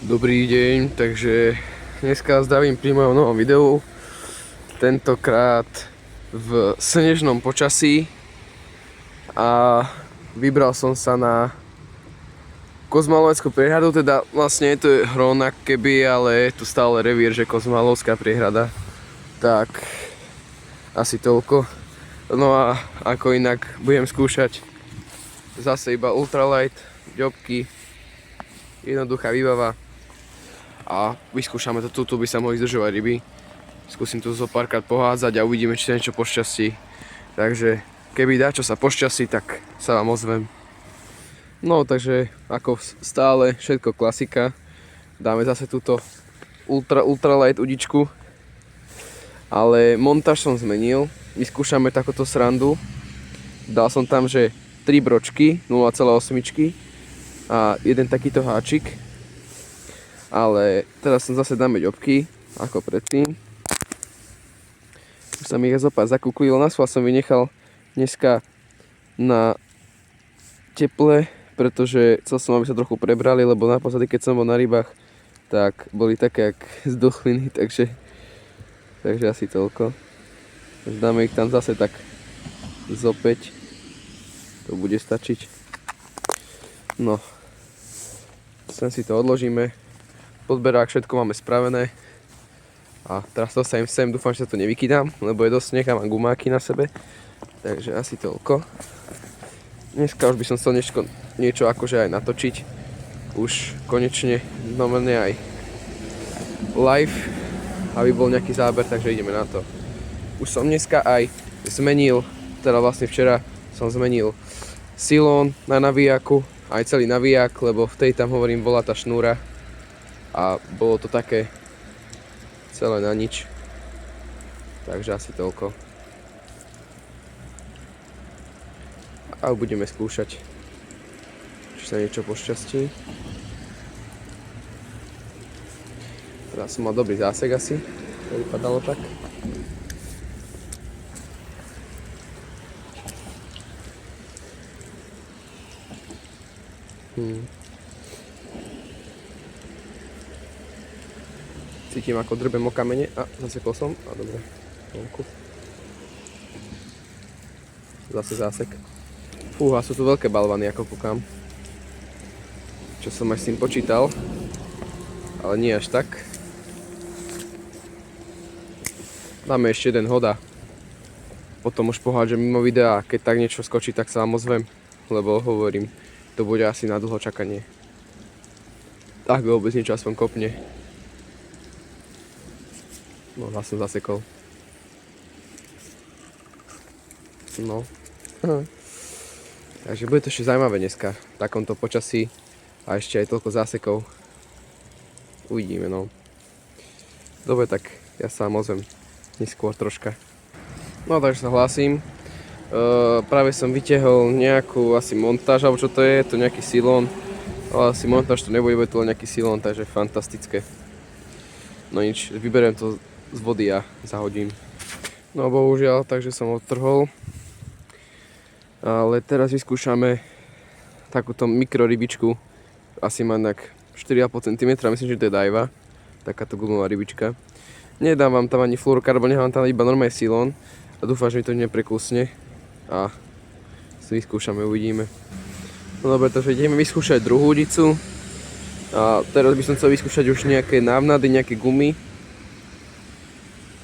Dobrý deň, takže dneska zdravím pri mojom novom videu. Tentokrát v snežnom počasí a vybral som sa na Kozmalovackú priehradu, teda vlastne to je Hronak keby, ale je tu stále revír, že Kozmalovská priehrada. Tak asi toľko. No a ako inak budem skúšať zase iba ultralight, ďobky, jednoduchá výbava a vyskúšame to, tu by sa mohli zdržovať ryby. Skúsim tu zo párkrát pohádzať a uvidíme, či sa niečo pošťastí. Takže keby dačo sa pošťastí, tak sa vám ozvem. No takže ako stále všetko klasika. Dáme zase túto ultralight udičku. Ale montáž som zmenil. Vyskúšame takúto srandu. Dal som tam, že 3 bročky 0,8 a jeden takýto háčik. Ale teraz som zase dáme ďobky, ako predtým. Už sa mi ich zopár zakúklilo. Na schvál som vynechal dneska na teple, pretože chcel som, aby sa trochu prebrali, lebo naposledy, keď som bol na rybách, tak boli také jak zdochliny, takže asi toľko. Takže dáme ich tam zase tak zo 5. To bude stačiť. No. Sem si to odložíme. Podberák všetko máme spravené. A teraz to sa im sem, dúfam, že sa to nevykydám, lebo je dosť sneh a mám gumáky na sebe. Takže asi toľko. Dneska už by som chcel niečo akože aj natočiť. Už konečne normálne aj live, aby bol nejaký záber, takže ideme na to. Už som dneska aj zmenil, teda vlastne včera som zmenil silón na navijaku, aj celý navijak, lebo v tej tam hovorím bola tá šnúra a bolo to také celé na nič. Takže asi toľko. A budeme skúšať, či sa niečo pošťastí. Teraz som mal dobrý zásek asi, to vypadalo tak. Cítim, ako drbem o kamene a zasekol som. A dobre, vonku. Zase zásek. Fúha, sú tu veľké balvany, ako kúkam. Čo som až s tým počítal. Ale nie až tak. Dáme ešte jeden hoda. Potom už pohádžem mimo videa, keď tak niečo skočí, tak sa vám ozvem. Lebo hovorím, to bude asi na dlho čakanie. Tak vôbec niečo aspoň kopne. No, zase som zasekol. No. Takže bude to ešte zaujímavé dneska. V takomto počasí. A ešte aj toľko zásekov. Uvidíme, no. Dobre, tak ja sa vám ozvem neskôr troška. No, takže sa hlásim. Práve som vytiahol nejakú asi montáž, alebo čo to je nejaký silón. Ale asi montáž to nebude, bude to len nejaký silón, takže fantastické. No nič, vyberiem to z vody a zahodím. No bohužiaľ, takže som odtrhol. Ale teraz vyskúšame takúto mikrorybičku. Asi má tak 4,5 cm, myslím, že to je dajva. Takáto gumová rybička. Nedám vám tam ani fluorokarbon, nechám tam iba normálny silón. A dúfam, že mi to neprekúsne. A si vyskúšame, uvidíme. No dobre, takže ideme vyskúšať druhú udicu. A teraz by som chcel vyskúšať už nejaké návnady, nejaké gumy.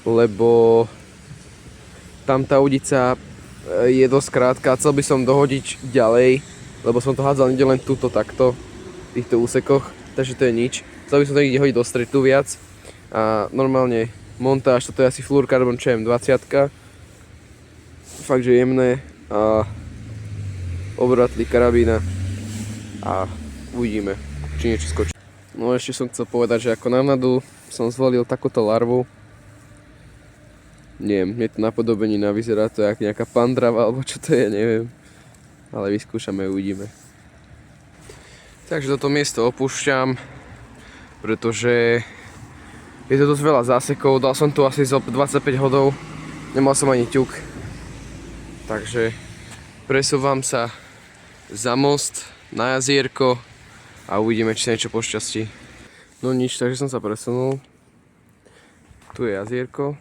Lebo tam tá udica je dosť krátka. Chcel by som dohodiť ďalej, lebo som to hádzal len túto takto, v týchto úsekoch. Takže to je nič. Chcel by som to niekde hodiť do stretu viac. A normálne montáž, toto je asi fluorokarbon ČM20. Fakt, že jemné a obratlý karabína a uvidíme, či niečo skočí. No ešte som chcel povedať, že ako návnadu som zvolil takúto larvu. Neviem, je to napodobenina, vyzerá to jak nejaká pandrava, alebo čo to je, neviem. Ale vyskúšame, uvidíme. Takže toto miesto opúšťam, pretože je to dosť veľa zásekov, dal som tu asi zo 25 hodov, nemal som ani ťuk. Takže presúvam sa za most na jazierko a uvidíme, či sa niečo pošťastí. No nič, takže som sa presunul. Tu je jazierko,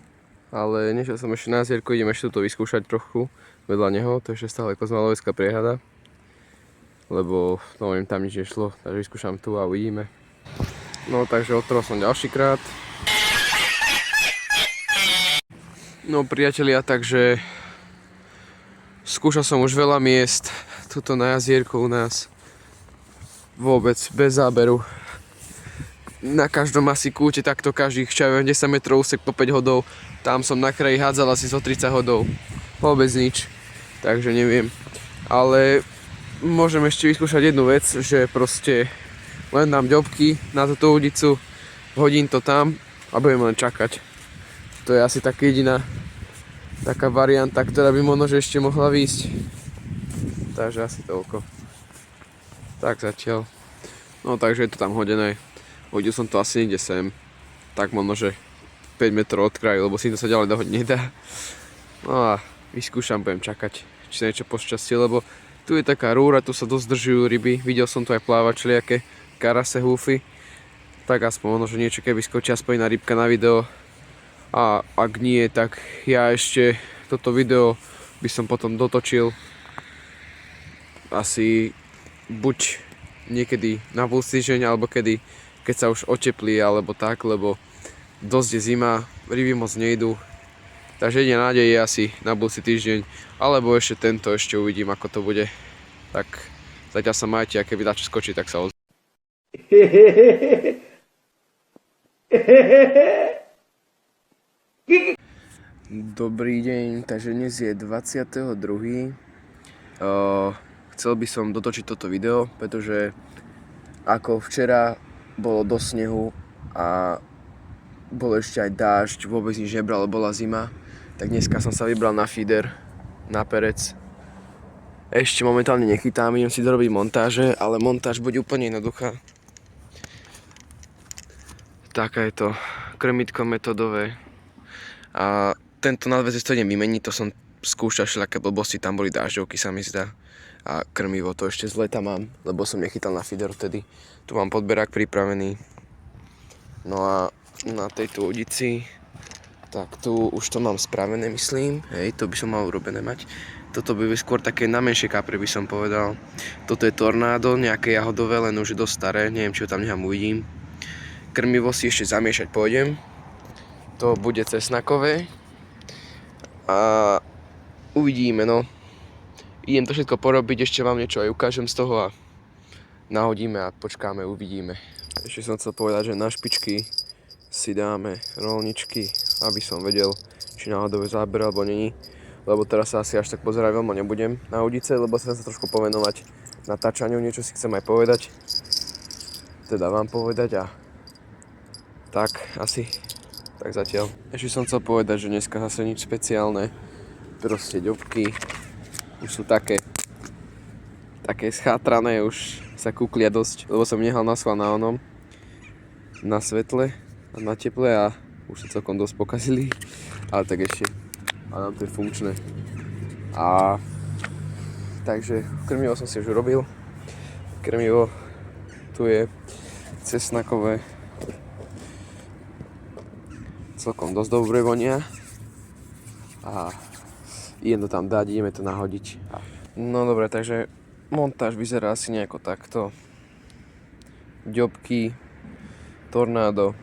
ale nešiel som ešte na jazierko, idem ešte to vyskúšať trochu vedľa neho, to je ešte stále Kozmalovecká priehada. Lebo no, tam nič nešlo, takže vyskúšam tu a uvidíme. No takže odtrhol som ďalší krát. No priatelia, takže skúšal som už veľa miest, tuto na jazierko u nás. Vôbec bez záberu. Na každom asi kúte takto každých 10 metrov úsek po 5 hodov. Tam som na kraji hádzal asi zo 30 hodov. Vôbec nič, takže neviem. Ale môžem ešte vyskúšať jednu vec, že proste len dám ďobky na túto udicu, hodím to tam a budem len čakať. To je asi taká jediná taká varianta, ktorá by možno že ešte mohla výjsť. Takže asi toľko. Tak zatiaľ. No takže je to tam hodené. Hodil som to asi niekde sem. Tak možno že 5 metrov od kraju, lebo si to sa ďalej dohodiť nedá. No a vyskúšam, budem čakať, či sa niečo pošťastí, lebo tu je taká rúra, tu sa dosť držujú ryby, videl som tu aj plávať všelijaké karase, húfy. Tak aspoň ono, že niečo keby skočí aspoň na rybka na video. A ak nie, tak ja ešte toto video by som potom dotočil asi buď niekedy na budúci týždeň, alebo keď sa už oteplí, alebo tak, lebo dosť je zima, ryby moc nejdú. Takže jediná nádej je asi na budúci týždeň, alebo ešte tento, ešte uvidím, ako to bude. Tak zatiaľ sa majte, a keby dačo skočí, tak sa ozvem. Dobrý deň, takže dnes je 22. Chcel by som dotočiť toto video, pretože ako včera bolo dosť snehu a bol ešte aj dážď, vôbec nič nebral, bola zima. Tak dneska som sa vybral na feeder, na perec. Ešte momentálne nechytám, idem si dorobiť montáže, ale montáž bude úplne jednoduchá. Taká je to krmitko metodové. A tento nadväzec to idem vymeniť, to som skúšal všelijaké blbosti, tam boli dážďovky, sa mi zdá. A krmivo to ešte z leta mám, lebo som nechytal na feeder vtedy. Tu mám podberák pripravený. No a na tejto udici, tak tu už to mám spravené, myslím. Hej, to by som mal urobené mať. Toto by skôr také na menšie kapre, by som povedal. Toto je tornádo, nejaké jahodové, len už je dosť staré, neviem, či ho tam nechám uvidím. Krmivo si ešte zamiešať pôjdem. To bude cesnakové. A uvidíme, no. Idem to všetko porobiť, ešte vám niečo aj ukážem z toho a nahodíme a počkáme, uvidíme. Ešte som chcel povedať, že na špičky si dáme roľničky, aby som vedel, či náhodou je záber alebo není. Lebo teraz sa asi až tak pozerať veľmi nebudem na udice, lebo sa trošku povenovať natáčaniu, niečo si chcem aj povedať. Teda vám povedať a tak asi, tak zatiaľ. Ešte som chcel povedať, že dneska zase nič špeciálne. Proste ďobky už sú také schátrané, už sa kúklia dosť, lebo som nehal na schvál na svetle a na teple a už sa celkom dosť pokazili, ale tak ešte, ale nám to je funkčné. A takže krmivo som si už urobil, krmivo tu je cesnakové, celkom dosť dobre vonia a idem to tam dať, ideme to nahodiť. No dobre, takže montáž vyzerá asi nejako takto. Ďobky, tornádo,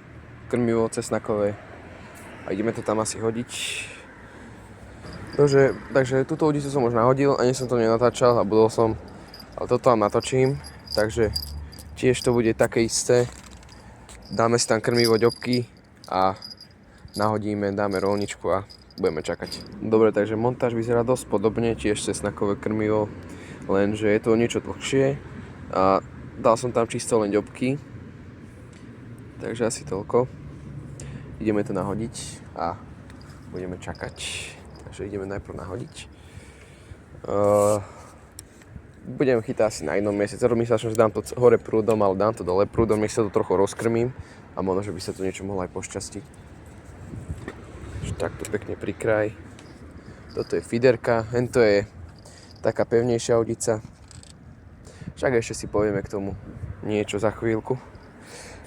krmivo cesnakové a ideme to tam asi hodiť. Takže túto udicu som už nahodil, ani som to nenatáčal a budol som, ale toto tam natočím, takže tiež to bude také isté. Dáme si tam krmivo, ďobky a nahodíme, dáme roľničku a budeme čakať. Dobre, takže montáž vyzerá dosť podobne, tiež cesnakové krmivo, lenže je to niečo dlhšie a dal som tam čisto len ďobky. Takže asi toľko. Ideme to nahodiť a budeme čakať. Takže ideme najprv nahodiť. Budem chytať asi na inom mieste. Rozmýšľal som, že dám to hore prúdom, ale dám to dole prúdom, nech sa to trochu rozkrmím a možno, že by sa to niečo mohlo aj pošťastiť. Takto pekne pri kraj. Toto je feederka, hento je taká pevnejšia udica. Však ešte si povieme k tomu niečo za chvíľku.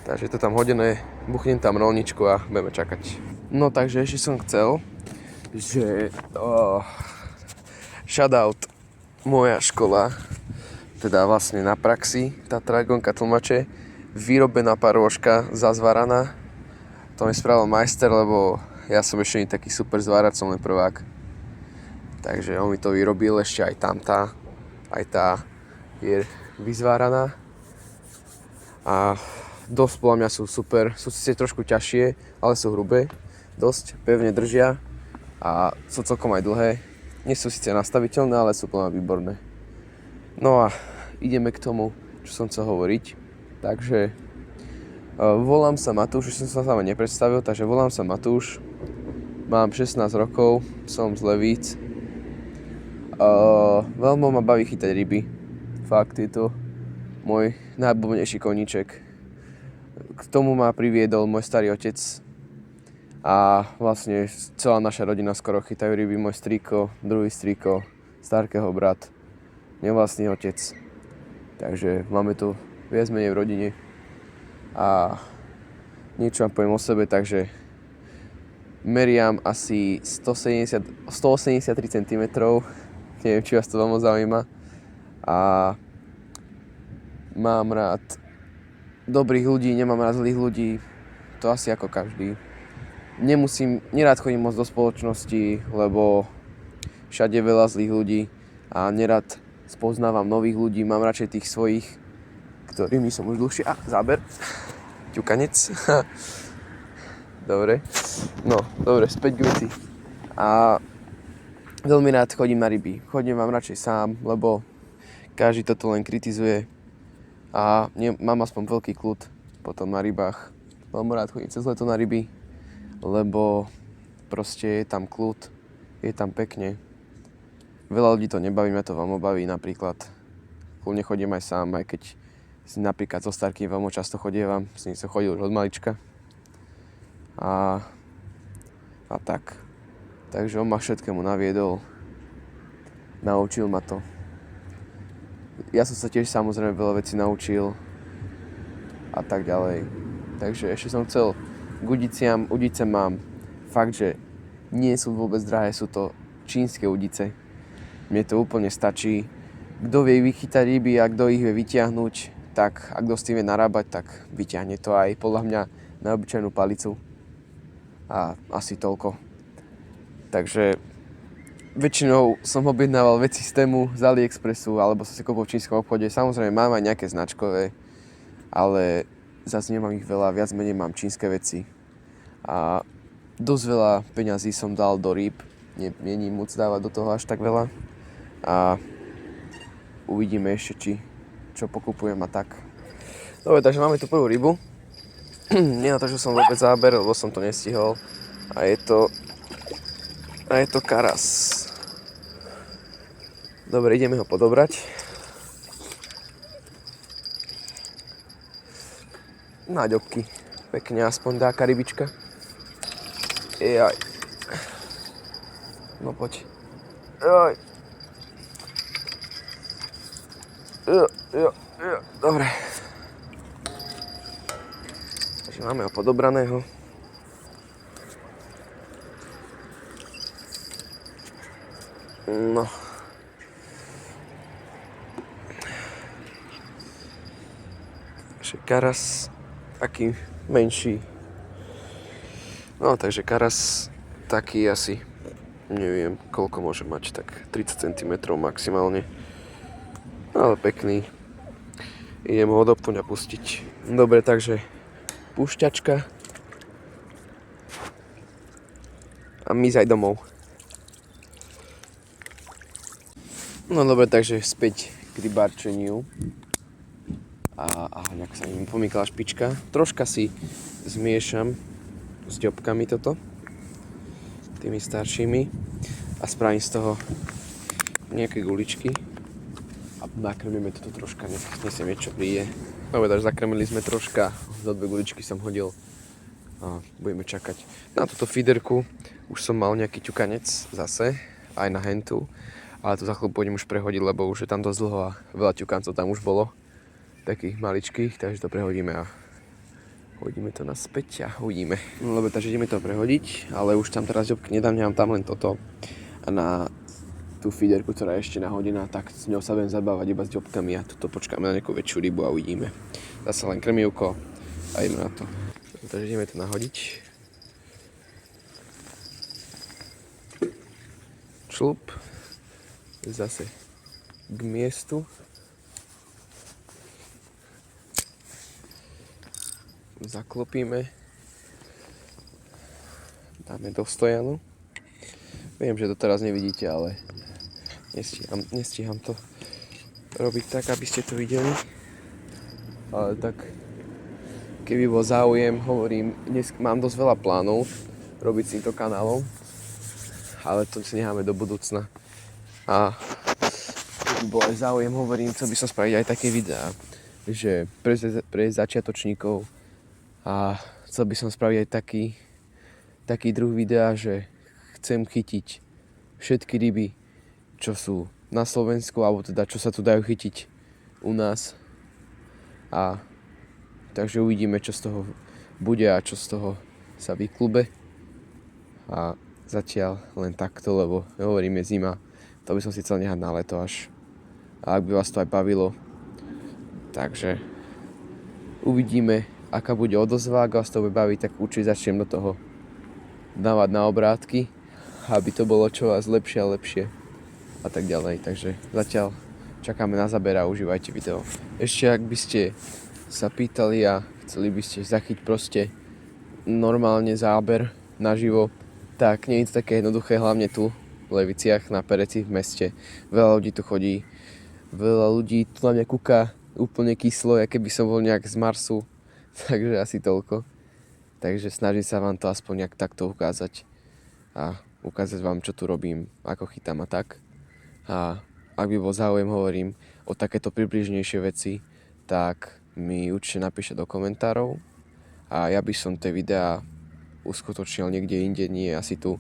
Takže to tam hodené, buchnem tam rolničku a budeme čakať. No takže ešte som chcel, že shoutout moja škola, teda vlastne na praxi, tá Dragonka tlmače, vyrobená parôžka zazvaraná. To mi spravil majster, lebo ja som ešte nie taký super zvárač, som len prvák. Takže on mi to vyrobil, ešte aj tamtá, aj tá je vyzváraná. A dosť podľa mňa sú super, sú síce trošku ťažšie, ale sú hrubé, dosť pevne držia a sú celkom aj dlhé. Nie sú síce nastaviteľné, ale sú podľa mňa výborné. No a ideme k tomu, čo som chcel hovoriť. Takže volám sa Matúš, už som sa sama nepredstavil, takže volám sa Matúš, mám 16 rokov, som z Levíc. Veľmi ma baví chytať ryby, fakt je to môj najobľúbenejší koníček. K tomu ma priviedol môj starý otec a vlastne celá naša rodina skoro chytajú ryby. Môj strýko, druhý strýko, starkého brat, nevlastný otec. Takže máme to viac menej v rodine a niečo vám poviem o sebe, takže meriam asi 183 cm, neviem, či vás to veľmi zaujíma, a mám rád dobrých ľudí, nemám rád zlých ľudí, to asi ako každý. Nerád chodím moc do spoločnosti, lebo všade je veľa zlých ľudí a nerad spoznávam nových ľudí, mám radšej tých svojich, ktorými som už dlhšie... záber, ťukanec. Dobre, no, dobre, späť k veci. A veľmi rád chodím na ryby, chodím vám radšej sám, lebo každý toto len kritizuje a mám aspoň veľký kľud potom na rybách. Veľmi rád chodím cez leto na ryby, lebo proste je tam kľud, je tam pekne. Veľa ľudí to nebaví, mňa to veľmi baví napríklad. Kľudne chodím aj sám, aj keď si napríklad so starkým veľmi často chodievam, s ním som chodil už od malička. A tak. Takže on ma všetkému naviedol, naučil ma to. Ja som sa tiež samozrejme veľa vecí naučil a tak ďalej. Takže ešte som chcel k udiciam. Udice mám fakt, že nie sú vôbec drahé, sú to čínske udice. Mne to úplne stačí. Kto vie vychytať ryby a kto ich vie vyťahnuť, tak a kto s tým vie narábať, tak vyťahne to aj podľa mňa na obyčajnú palicu. A asi toľko. Takže väčšinou som objednával veci z Temu, z AliExpressu, alebo som si kúpil v čínskom obchode. Samozrejme mám aj nejaké značkové, ale zase nemám ich veľa, viac menej mám čínske veci. A dosť veľa peňazí som dal do rýb, není moc dávať do toho až tak veľa. A uvidíme ešte, čo pokupujem a tak. Dobre, takže máme tu prvú rybu. Nenatočil som vôbec záber, lebo som to nestihol. A je to karas. Dobre, ideme ho podobrať. Náďobky. Pekne, aspoň dáka rybička. Jaj. No poď. Jaj. Jo. Dobre. Takže máme ho podobraného. No. Takže karas taký menší. No, takže karas taký asi, neviem, koľko môže mať, tak 30 cm maximálne. Ale pekný. Idem ho odopnúť a pustiť. Dobre, takže púšťačka. A my aj domov. No dobre, takže späť k rybárčeniu. A nejak sa mi pomýkala špička. Troška si zmiešam s ďobkami toto, tými staršími, a spravím z toho nejaké guličky a nakrmíme toto troška, nesem niečo príde. Dobre, takže zakrmili sme troška, za 2 guličky som hodil a budeme čakať. Na túto feederku už som mal nejaký ťukanec zase, aj na hentu, ale to za chvíľu pôjdem už prehodiť, lebo už je tam dosť dlho a veľa ťukancov tam už bolo, takých maličkých, takže to prehodíme a Hodíme to naspäť a hodíme. No lebo takže ideme to prehodiť, ale už tam teraz ďobky nedám, nemám tam len toto. A na tú feederku, ktorá je ešte nahodená, tak s ňou sa budem zabávať iba s ďobkami a tuto počkáme na nejakú väčšiu rybu a uvidíme. Zase len krmivko a ideme na to. Takže ideme to nahodiť. Člup. Zase k miestu. Zaklopíme. Dáme do stojanu. Viem, že to teraz nevidíte, ale nestíham to robiť tak, aby ste to videli. Ale tak, keby bol záujem, hovorím, dnes mám dosť veľa plánov robiť s týmto kanálom, ale to si necháme do budúcna. A keby bol aj záujem, hovorím, chcel by som spraviť aj také videá, že pre začiatočníkov a chcel by som spraviť aj taký druh videa, že chcem chytiť všetky ryby, čo sú na Slovensku, alebo teda čo sa tu dajú chytiť u nás. A takže uvidíme, čo z toho bude a čo z toho sa vyklube. A zatiaľ len takto, lebo hovorím, je zima. To by som si chcel nehať na leto až. A ak by vás to aj bavilo. Takže uvidíme, aká bude odozva. Ak vás to bude baviť, tak určite začnem do toho dávať na obrátky, aby to bolo čoraz lepšie a lepšie a tak ďalej. Takže zatiaľ čakáme na záber a užívajte video. Ešte ak by ste sa pýtali a chceli by ste zachytiť proste normálne záber naživo, tak nie je to také jednoduché, hlavne tu v Leviciach na Pereci v meste. Veľa ľudí tu chodí, veľa ľudí tu na mňa kúka úplne kyslo, ako keby som bol nejak z Marsu, takže asi toľko. Takže snažím sa vám to aspoň nejak takto ukázať a ukázať vám, čo tu robím, ako chytám a tak. A ak by bol záujem, hovorím, o takéto približnejšie veci, tak mi určite napíšte do komentárov a ja by som tie videá uskutočnil niekde inde, nie asi tu,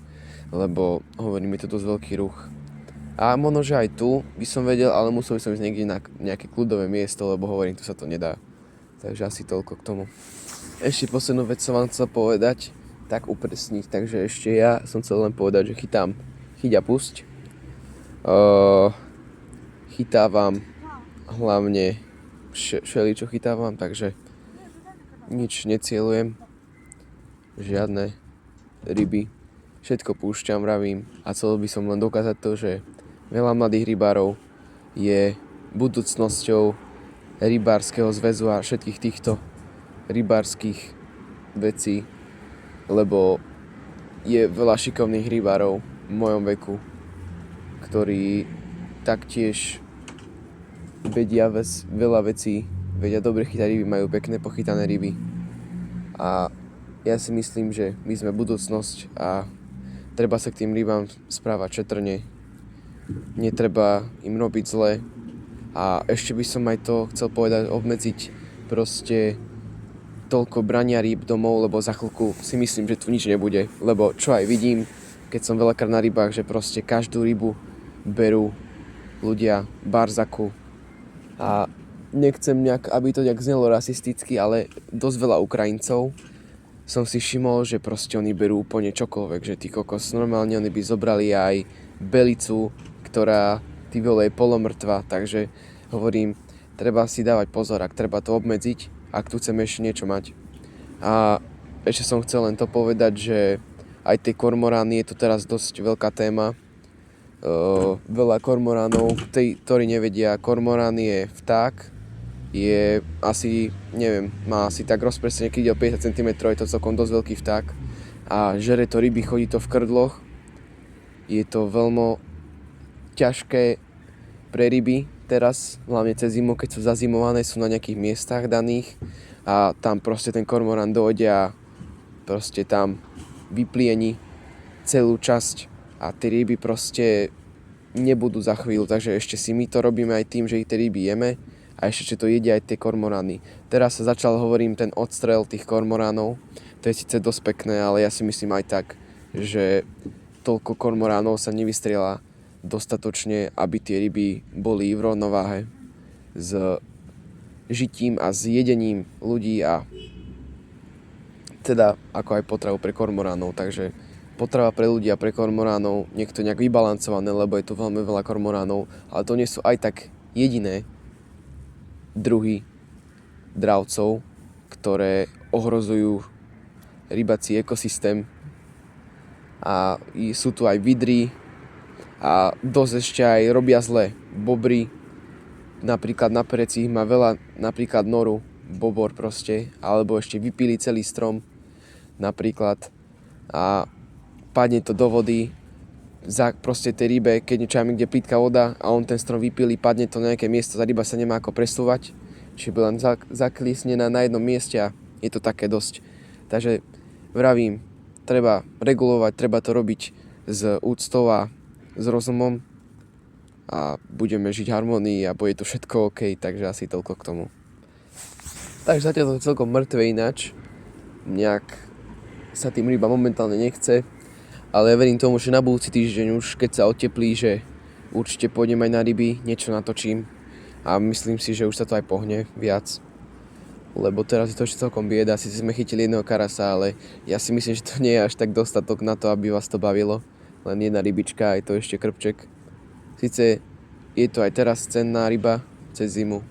lebo hovorím, je to dosť veľký ruch. A možno, že aj tu by som vedel, ale musel by som ísť niekde na nejaké kľudové miesto, lebo hovorím, tu sa to nedá. Takže asi toľko k tomu. Ešte poslednú vec som vám chcel povedať, tak upresniť, takže ešte ja som chcel len povedať, že chytám chyť a pusť. Chytávam hlavne všeličo chytávam, takže nič necieľujem, žiadne ryby, všetko púšťam, vravím a chcel by som len dokázať to, že veľa mladých rybárov je budúcnosťou rybárskeho zväzu a všetkých týchto rybárskych vecí, lebo je veľa šikovných rybárov v mojom veku, ktorí taktiež vedia veľa vecí, vedia dobre chytať ryby, majú pekné pochytané ryby a ja si myslím, že my sme budúcnosť a treba sa k tým rybám správať šetrne, netreba im robiť zle a ešte by som aj to chcel povedať, obmedziť proste toľko brania rýb domov, lebo za chvíľku si myslím, že tu nič nebude, lebo čo aj vidím, keď som veľakrát na rybách, že proste každú rybu berú ľudia barzaku a nechcem nejak, aby to nejak znelo rasisticky, ale dosť veľa Ukrajincov som si všimol, že proste oni berú úplne čokoľvek, že ty kokos, normálne oni by zobrali aj belicu, ktorá ty vole je polomrtva, takže hovorím, treba si dávať pozor, ak treba to obmedziť, ak tu chceme ešte niečo mať. A ešte som chcel len to povedať, že aj tie kormorány, je to teraz dosť veľká téma. Veľa kormoránov, ktorí nevedia, kormorán je vták, je asi, neviem, má asi tak rozpresne niekedy o 50 cm, je to celkom dosť veľký vták a žere to ryby, chodí to v krdloch. Je to veľmi ťažké pre ryby teraz, hlavne cez zimu, keď sú zazimované, sú na nejakých miestach daných a tam proste ten kormorán dojde a proste tam vyplieni celú časť a tie ryby proste nebudú za chvíľu, takže ešte si my to robíme aj tým, že ich tie ryby jeme a ešte to jedia aj tie kormorány. Teraz sa začal, hovorím, ten odstrel tých kormoránov, to je síce dosť pekné, ale ja si myslím aj tak, že toľko kormoránov sa nevystrieľa dostatočne, aby tie ryby boli v rovnováhe s žitím a s jedením ľudí a teda ako aj potravu pre kormoránov, takže potrava pre ľudí a pre kormoránov, nech to nejak vybalancované, lebo je tu veľmi veľa kormoránov, ale to nie sú aj tak jediné druhy dravcov, ktoré ohrozujú rybací ekosystém. A sú tu aj vidry a dosť ešte aj robia zle. Bobry, napríklad na pereci má veľa, napríklad noru, bobor proste, alebo ešte vypíli celý strom napríklad a padne to do vody za proste tej rybe, keď niečo kde plýtka voda a on ten strom vypíli, padne to na nejaké miesto, tá ryba sa nemá ako presúvať, čiže by len zaklísnená na jednom mieste a je to také dosť. Takže vravím, treba regulovať, treba to robiť s úctou a s rozumom a budeme žiť v harmonii a bude to všetko OK, takže asi toľko k tomu. Takže zatiaľ to je celkom mŕtve ináč, nejak sa tým ryba momentálne nechce, ale ja verím tomu, že na budúci týždeň už keď sa oteplí, že určite pôjdem aj na ryby, niečo natočím a myslím si, že už sa to aj pohne viac. Lebo teraz je to ešte celkom bieda, síce sme chytili jedného karasa, ale ja si myslím, že to nie je až tak dostatok na to, aby vás to bavilo. Len jedna rybička, aj to ešte krpček. Síce je to aj teraz cenná ryba cez zimu,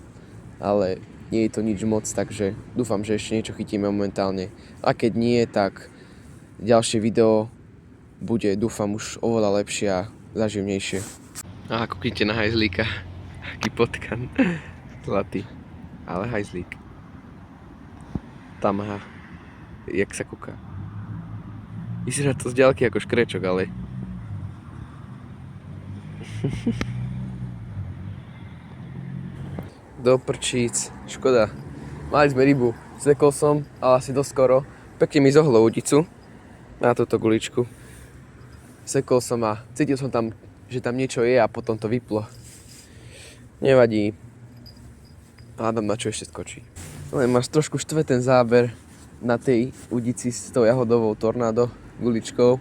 ale nie je to nič moc, takže dúfam, že ešte niečo chytíme momentálne. A keď nie, tak ďalšie video bude, dúfam, už oveľa lepšie a zaživnejšie. Aha, kúknite na hajzlíka. Aký potkan. Zlatý. Ale hajzlík. Tam, aha. Jak sa kúka. Vyzerá to z ďalky ako škrečok, ale... Do prčíc. Škoda. Mali sme rybu. Zvekol som, ale asi doskoro. Pekne mi zohlo udicu. Na túto guličku. Sekol som a cítil som tam, že tam niečo je a potom to vyplo. Nevadí. Hádam, na čo ešte skočí. Len máš trošku štve ten záber na tej udici s tou jahodovou tornádo guličkou,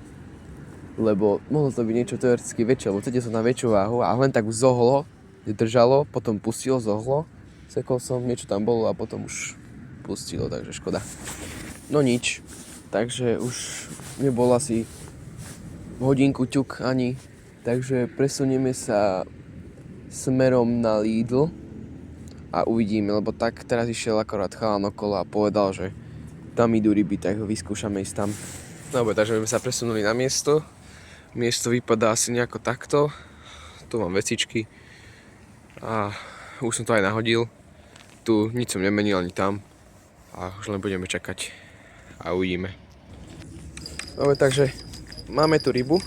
lebo mohlo to byť niečo teoreticky väčšie, lebo cítil som na väčšiu váhu a len tak zohlo, držalo, potom pustilo, zohlo, sekol som, niečo tam bolo a potom už pustilo, takže škoda. No nič, takže už nebol asi hodinku ťuk ani, takže presunieme sa smerom na Lidl a uvidíme, lebo tak teraz išiel akorát chalan okolo a povedal, že tam idú ryby, tak ho vyskúšame ísť tam. Dobre, takže sme sa presunuli na miesto. Miesto vypadá asi nejako takto. Tu mám vecičky a už som to aj nahodil. Tu nič som nemenil ani tam a už len budeme čakať a uvidíme. Dobre, takže máme tu rybu.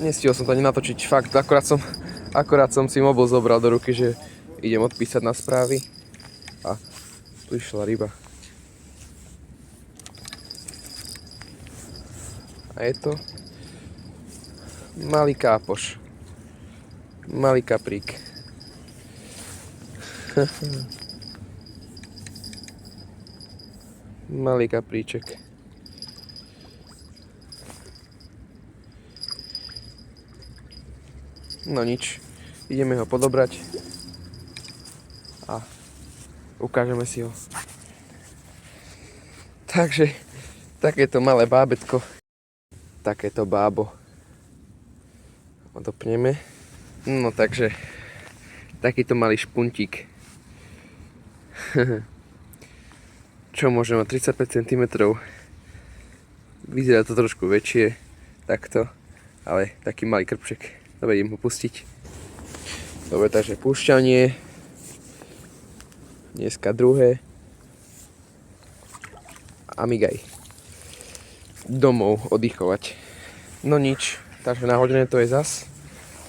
Nestihol som to ani natočiť, fakt, akorát som si mobil zobral do ruky, že idem odpísať na správy a tu išla ryba. A je to malý kápoš, malý kaprík. Malý kapríček. No nič, ideme ho podobrať a ukážeme si ho. Takže, takéto malé bábätko, takéto bábo odopneme. No takže, takýto malý špuntík. Čo môže mať 35 cm. Vyzerá to trošku väčšie, takto, ale taký malý krpček. Dobre, idem ho pustiť. Dobre, takže púšťanie. Dneska druhé. Amigaj. Domov oddychovať. No nič, takže nahodené to je zas.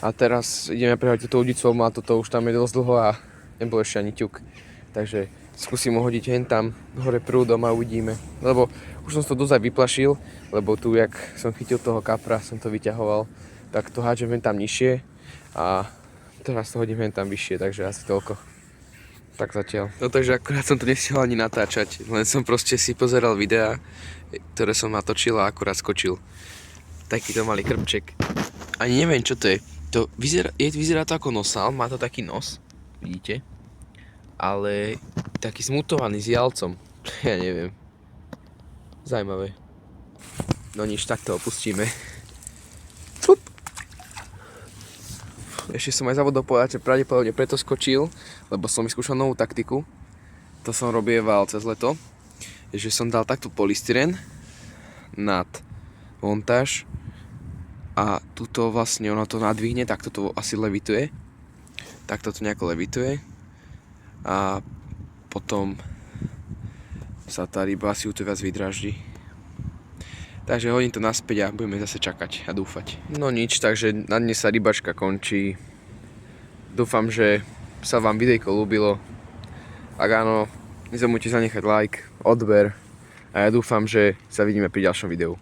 A teraz ideme prehodiť túto udicu, a toto už tam je dosť dlho a nebol ešte ani ťuk. Takže skúsim ho hodiť hen tam, hore prúdom a uvidíme. Lebo už som to dosť aj vyplašil, lebo tu, jak som chytil toho kapra, som to vyťahoval, tak to hádžem hen tam nižšie a teraz to hodím hen tam vyššie, takže asi toľko. Tak zatiaľ. No takže akurát som to nestihol ani natáčať, len som proste si pozeral videá, ktoré som natočil a akurát skočil takýto malý krpček. Ani neviem, čo to je. To vyzerá to ako nosál, má to taký nos, vidíte? Ale taký zmutovaný s jalcom, ja neviem. Zajímavé. No nič, tak to opustíme. Fup. Ešte som aj zabudol povedať, že pravdepodobne preto skočil, lebo som vyskúšal novú taktiku. To som robieval cez leto. Že som dal takto polystyren nad montáž a tuto vlastne ono to nadvihne, takto to asi levituje. Takto to nejako levituje a potom sa tá ryba asi u to viac vydráždi. Takže hodím to naspäť a budeme zase čakať a dúfať. No nič, takže na dnes sa rybačka končí. Dúfam, že sa vám videjko ľúbilo. Ak áno, nezabudnite zanechať like, odber a ja dúfam, že sa vidíme pri ďalšom videu.